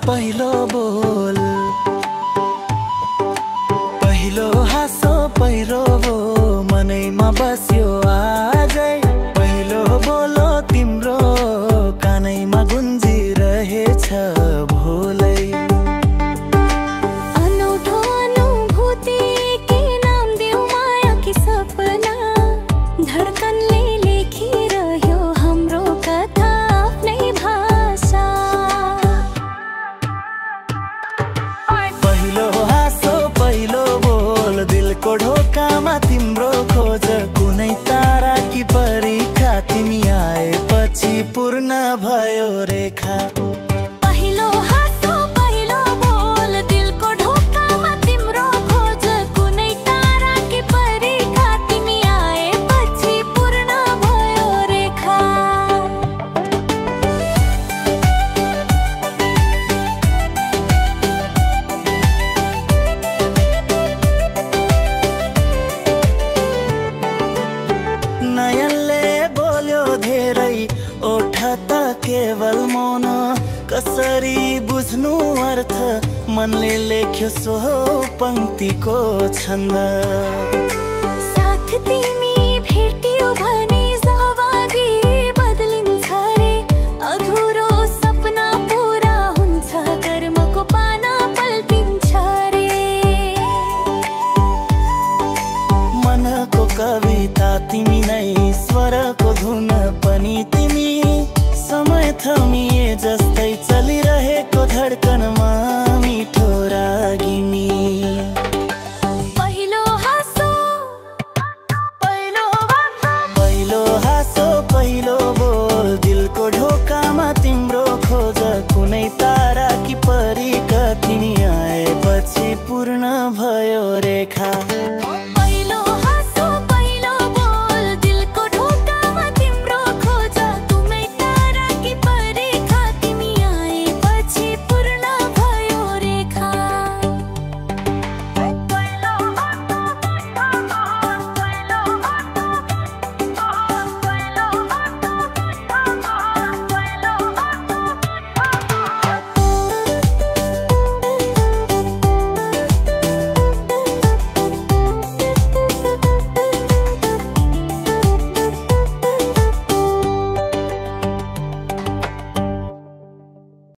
पहिलो बोल, पहिलो हाँसो पहिलो भो मनैमा बस्यो आजै। पहिलो बोलो तिम्रो कानैमा गुन्जिरहेछ भोलै। अनौठो अनुभूति के नाम देऊ माया कि सपना, धडकनले लेखिरह्यो हाम्रो कथा आफ्नै भाषा। पहिलो हाँसो पहिलो बोल, दिलको ढोकामा तिम्रो खोज, कुनै तारा कि परीक्षा तिमी आएपछि पूर्ण भयो रेखा। पहिलो हाँसो पहिलो बोल, दिलको ढोकामा तिम्रो खोज, कुनै तारा कि परीक्षा तिमी आएपछि पूर्ण भयो रेखा। नयनले बोल्यो धेरै, ओठ त केवल मौन, कसरी बुझ्नु अर्थ, मनले लेख्यो सो पंक्तिको छन्द। साथ तिमी भेटियो भने सहभागी बदलिन्छ रे, अधुरो सपना पुरा हुन्छ, कर्मको पाना पल्टिन्छ रे। मनको कविता तिमी नै, स्वरको धुन पनि तिमी, समय थमिए जस्तै चलिरहेको धडकन